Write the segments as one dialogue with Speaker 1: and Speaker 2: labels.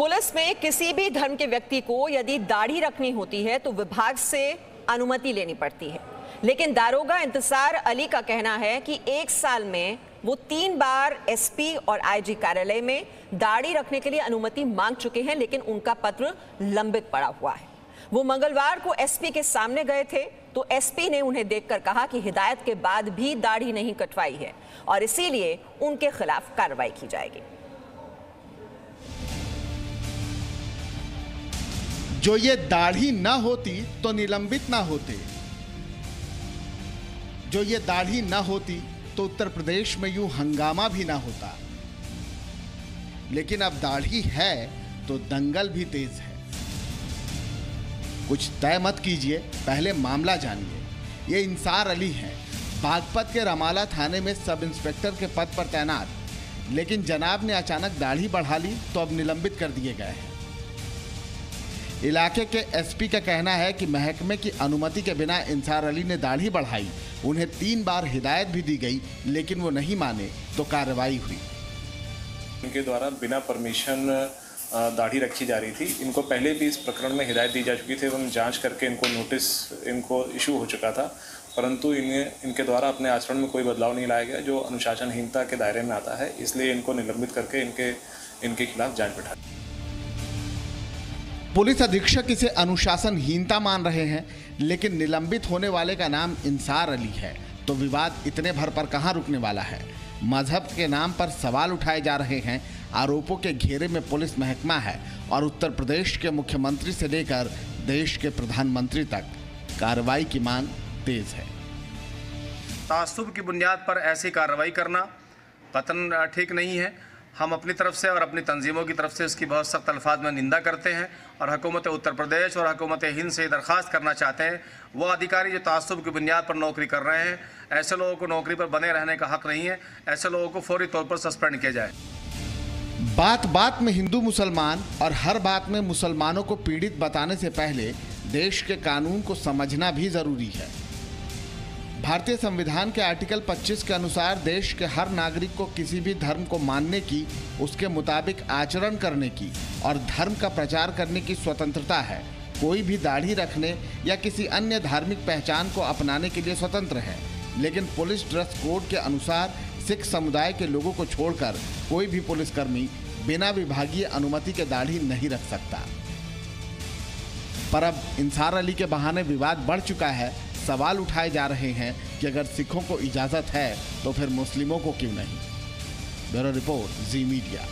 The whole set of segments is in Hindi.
Speaker 1: पुलिस में किसी भी धर्म के व्यक्ति को यदि दाढ़ी रखनी होती है तो विभाग से अनुमति लेनी पड़ती है, लेकिन दारोगा इंतजार अली का कहना है कि 1 साल में वो 3 बार एसपी और आईजी कार्यालय में दाढ़ी रखने के लिए अनुमति मांग चुके हैं, लेकिन उनका पत्र लंबित पड़ा हुआ है। वो मंगलवार को एसपी के सामने गए थे तो एसपी ने उन्हें देखकर कहा कि हिदायत के बाद भी दाढ़ी नहीं कटवाई है और इसीलिए उनके खिलाफ कार्रवाई की जाएगी।
Speaker 2: जो ये दाढ़ी ना होती तो निलंबित ना होते, जो ये दाढ़ी ना होती तो उत्तर प्रदेश में यूं हंगामा भी ना होता, लेकिन अब दाढ़ी है तो दंगल भी तेज है। कुछ तय मत कीजिए, पहले मामला जानिए। ये इंसार अली हैं, बागपत के रमाला थाने में सब इंस्पेक्टर के पद पर तैनात, लेकिन जनाब ने अचानक दाढ़ी बढ़ा ली तो अब निलंबित कर दिए गए हैं। इलाके के एसपी का कहना है कि महकमे की अनुमति के बिना इंसार अली ने दाढ़ी बढ़ाई, उन्हें 3 बार हिदायत भी दी गई, लेकिन वो नहीं माने तो कार्रवाई हुई।
Speaker 3: इनके द्वारा बिना परमिशन दाढ़ी रखी जा रही थी। इनको पहले भी इस प्रकरण में हिदायत दी जा चुकी थी एवं जांच करके इनको नोटिस इनको इशू हो चुका था, परंतु इनके द्वारा अपने आचरण में कोई बदलाव नहीं लाया गया जो अनुशासनहीनता के दायरे में आता है। इसलिए इनको निलंबित करके इनके खिलाफ जांच बैठा।
Speaker 2: पुलिस अधीक्षक इसे अनुशासनहीनता मान रहे हैं, लेकिन निलंबित होने वाले का नाम इंसार अली है, तो विवाद इतने भर पर कहां रुकने वाला है। मजहब के नाम पर सवाल उठाए जा रहे हैं। आरोपों के घेरे में पुलिस महकमा है और उत्तर प्रदेश के मुख्यमंत्री से लेकर देश के प्रधानमंत्री तक कार्रवाई की मांग तेज है।
Speaker 4: तासुब की बुनियाद पर ऐसी कार्रवाई करना कतई ठीक नहीं है। हम अपनी तरफ से और अपनी तंजीमों की तरफ से इसकी बहुत सख्त अल्फाज में निंदा करते हैं और हुकूमत उत्तर प्रदेश और हुकूमत हिंद से दरख्वास्त करना चाहते हैं, वो अधिकारी जो तासुब की बुनियाद पर नौकरी कर रहे हैं, ऐसे लोगों को नौकरी पर बने रहने का हक नहीं है। ऐसे लोगों को फौरी तौर पर सस्पेंड किया जाए।
Speaker 2: बात बात में हिंदू मुसलमान और हर बात में मुसलमानों को पीड़ित बताने से पहले देश के कानून को समझना भी जरूरी है। भारतीय संविधान के आर्टिकल 25 के अनुसार देश के हर नागरिक को किसी भी धर्म को मानने की, उसके मुताबिक आचरण करने की और धर्म का प्रचार करने की स्वतंत्रता है। कोई भी दाढ़ी रखने या किसी अन्य धार्मिक पहचान को अपनाने के लिए स्वतंत्र है, लेकिन पुलिस ड्रेस कोड के अनुसार सिख समुदाय के लोगों को छोड़कर कोई भी पुलिसकर्मी बिना विभागीय अनुमति के दाढ़ी नहीं रख सकता। पर अब इंसार अली के बहाने विवाद बढ़ चुका है। सवाल उठाए जा रहे हैं कि अगर सिखों को इजाजत है तो फिर मुस्लिमों को क्यों नहीं। ब्यूरो रिपोर्ट, जी मीडिया।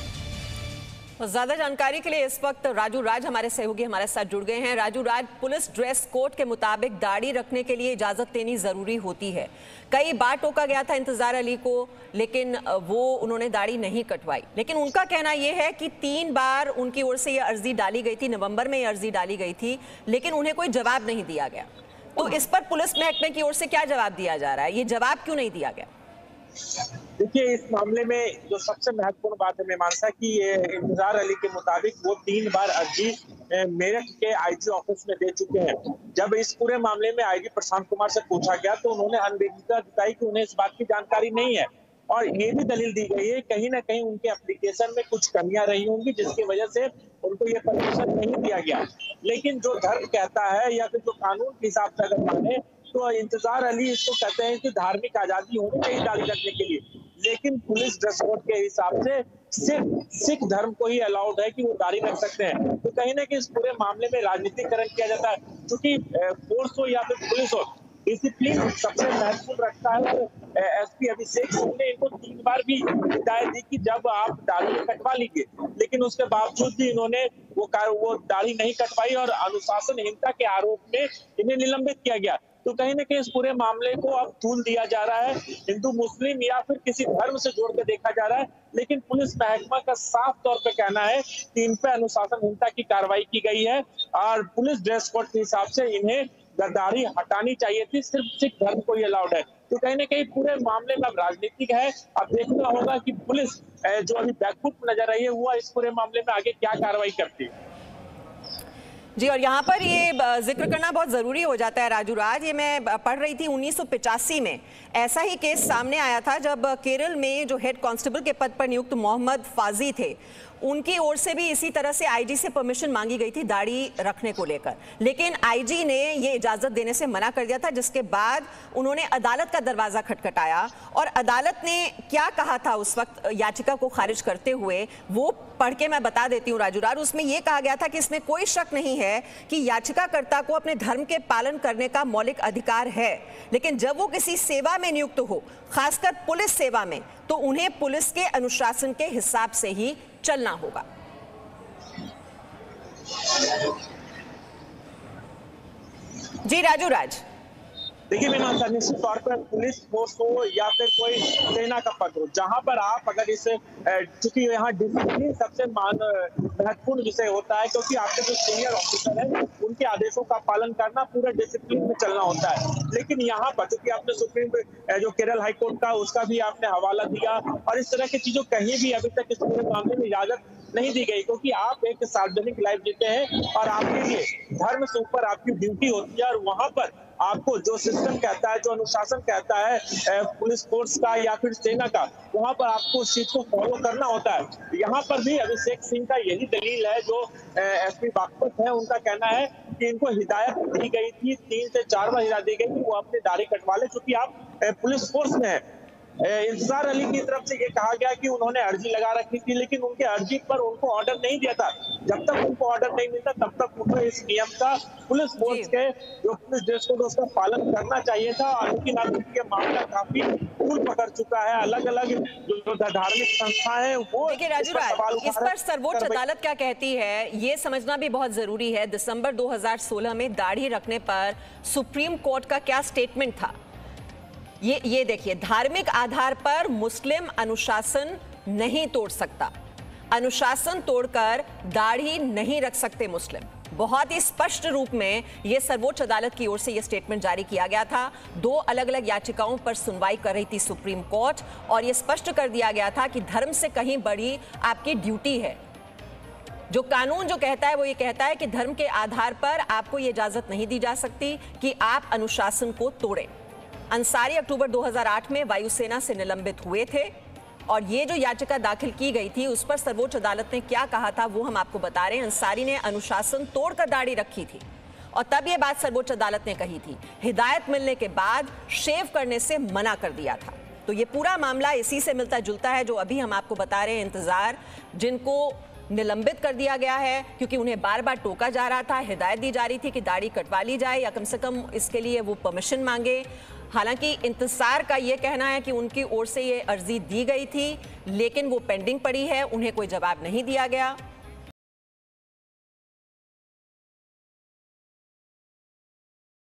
Speaker 1: ज्यादा जानकारी के लिए इस वक्त राजू राज हमारे सहयोगी हमारे साथ जुड़ गए हैं। राजू राज, पुलिस ड्रेस कोड के मुताबिक दाढ़ी रखने के लिए इजाजत लेनी जरूरी होती है। कई बार टोका गया था इंतजार अली को, लेकिन उन्होंने दाढ़ी नहीं कटवाई। लेकिन उनका कहना यह है कि 3 बार उनकी ओर से यह अर्जी डाली गई थी, नवंबर में यह अर्जी डाली गई थी, लेकिन उन्हें कोई जवाब नहीं दिया गया। तो इस पर पुलिस महकमे की ओर से क्या जवाब दिया जा रहा है? ये जवाब क्यों नहीं दिया गया?
Speaker 5: देखिए, इस मामले में जो सबसे महत्वपूर्ण बात है मीमांसा की, ये इंतजार अली के मुताबिक वो 3 बार अर्जी मेरठ के आईजी ऑफिस में दे चुके हैं। जब इस पूरे मामले में आईजी प्रशांत कुमार से पूछा गया तो उन्होंने अनदेखी जताई कि उन्हें इस बात की जानकारी नहीं है और ये भी दलील दी गई है कहीं ना कहीं उनके एप्लीकेशन में कुछ कमियां रही होंगी जिसकी वजह से उनको ये परमिशन नहीं दिया गया। लेकिन जो धर्म कहता है या फिर जो कानून के हिसाब से अगर माने तो इंतजार अली इसको कहते हैं कि धार्मिक आजादी होनी चाहिए दाढ़ी रखने के लिए, लेकिन पुलिस ड्रेस कोड के हिसाब से सिर्फ सिख धर्म को ही अलाउड है कि वो दाढ़ी रख सकते हैं। तो कहीं ना कहीं इस पूरे मामले में राजनीतिकरण किया जाता है, क्योंकि फोर्स हो या फिर पुलिस हो, डिसिप्लिन सबसे महत्वपूर्ण रखता है। तो एसपी अभिषेक सिंह ने इनको 3 बार भी हिदायत दी कि जब आप दाढ़ी कटवा लीजिए, लेकिन उसके बावजूद भी इन्होंने वो दाढ़ी नहीं कटवाई और अनुशासनहीनता के आरोप में इन्हें निलंबित किया गया। तो कहीं ना कहीं इस पूरे मामले को अब तूल दिया जा रहा है, हिंदू मुस्लिम या फिर किसी धर्म से जोड़ के देखा जा रहा है, लेकिन पुलिस महकमा का साफ तौर पे कहना है कि इन पे अनुशासनहीनता की कार्रवाई की गई है और पुलिस ड्रेस कोड के हिसाब से इन्हें दाढ़ी हटानी चाहिए थी, सिर्फ सिख धर्म को ही अलाउड है। तो कहीं ना कहीं पूरे मामले में अब राजनीतिक है। अब देखना होगा कि पुलिस जो अभी बैकफुट नजर रही है वो इस पूरे मामले में आगे क्या कार्रवाई करती है।
Speaker 1: जी, और यहाँ पर ये जिक्र करना बहुत ज़रूरी हो जाता है राजू राज। ये मैं पढ़ रही थी 1985 में ऐसा ही केस सामने आया था जब केरल में जो हेड कांस्टेबल के पद पर नियुक्त मोहम्मद फाजी थे, उनकी ओर से भी इसी तरह से आईजी से परमिशन मांगी गई थी दाढ़ी रखने को लेकर, लेकिन आईजी ने ये इजाजत देने से मना कर दिया था, जिसके बाद उन्होंने अदालत का दरवाजा खटखटाया और अदालत ने क्या कहा था उस वक्त याचिका को खारिज करते हुए, वो पढ़ के मैं बता देती हूँ राजू रार। उसमें यह कहा गया था कि इसमें कोई शक नहीं है कि याचिकाकर्ता को अपने धर्म के पालन करने का मौलिक अधिकार है, लेकिन जब वो किसी सेवा में नियुक्त हो, खासकर पुलिस सेवा में, तो उन्हें पुलिस के अनुशासन के हिसाब से ही चलना होगा। जी राजू राज।
Speaker 5: देखिए मीमांसा, निश्चित तौर पर पुलिस फोर्स हो या फिर कोई सेना का पद हो, जहां पर आप अगर इस चूंकि यहाँ डिसिप्लिन सबसे महत्वपूर्ण विषय होता है, क्योंकि आपके जो सीनियर ऑफिसर है उनके आदेशों का पालन करना, पूरे डिसिप्लिन में चलना होता है। लेकिन यहाँ पर चूंकि आपने सुप्रीम जो केरल हाईकोर्ट का उसका भी आपने हवाला दिया और इस तरह की चीजों कहीं भी अभी तक इस पूरे मामले में इजाजत नहीं दी गई, क्योंकि आप एक सार्वजनिक लाइफ जीते हैं और आपके लिए धर्म से ऊपर आपकी ड्यूटी होती है और वहां पर आपको जो सिस्टम कहता है, जो अनुशासन कहता है पुलिस फोर्स का या फिर सेना का, वहां पर आपको उस चीज को फॉलो करना होता है। यहाँ पर भी अभिषेक सिंह का यही दलील है, जो एसपी बागपत है उनका कहना है कि इनको हिदायत दी गई थी, 3 से 4 बार हिदायत दी गई थी वो अपनी दाढ़ी कटवा ले, चूंकि आप पुलिस फोर्स में है। इंतजार अली की तरफ से ये कहा गया कि उन्होंने अर्जी लगा रखी थी, लेकिन उनके अर्जी पर उनको ऑर्डर नहीं दिया था। जब तक उनको ऑर्डर नहीं मिलता तब तक उनको इस नियम का पुलिस फोर्स के जो पुलिस ड्रेस कोड उसका पालन करना चाहिए था। लेकिन अब ये मामला काफी फूल पकड़ चुका है, अलग अलग जो धार्मिक संस्था है वो
Speaker 1: देखिए राजू राज, इस पर सर्वोच्च अदालत क्या कहती है ये समझना भी बहुत जरूरी है। दिसंबर 2016 में दाढ़ी रखने पर सुप्रीम कोर्ट का क्या स्टेटमेंट था, ये देखिए। धार्मिक आधार पर मुस्लिम अनुशासन नहीं तोड़ सकता, अनुशासन तोड़कर दाढ़ी नहीं रख सकते मुस्लिम। बहुत ही स्पष्ट रूप में यह सर्वोच्च अदालत की ओर से यह स्टेटमेंट जारी किया गया था। 2 अलग अलग याचिकाओं पर सुनवाई कर रही थी सुप्रीम कोर्ट और यह स्पष्ट कर दिया गया था कि धर्म से कहीं बड़ी आपकी ड्यूटी है। जो कानून जो कहता है वो ये कहता है कि धर्म के आधार पर आपको ये इजाजत नहीं दी जा सकती कि आप अनुशासन को तोड़ें। अंसारी अक्टूबर 2008 में वायुसेना से निलंबित हुए थे और ये जो याचिका दाखिल की गई थी उस पर सर्वोच्च अदालत ने क्या कहा था वो हम आपको बता रहे हैं। अंसारी ने अनुशासन तोड़कर दाढ़ी रखी थी और तब ये बात सर्वोच्च अदालत ने कही थी। हिदायत मिलने के बाद शेव करने से मना कर दिया था। तो ये पूरा मामला इसी से मिलता जुलता है जो अभी हम आपको बता रहे हैं। इंतजार जिनको निलंबित कर दिया गया है क्योंकि उन्हें बार बार टोका जा रहा था, हिदायत दी जा रही थी कि दाढ़ी कटवा ली जाए या कम से कम इसके लिए वो परमिशन मांगे। हालांकि इंतजार का ये कहना है कि उनकी ओर से ये अर्जी दी गई थी लेकिन वो पेंडिंग पड़ी है, उन्हें कोई जवाब नहीं दिया गया।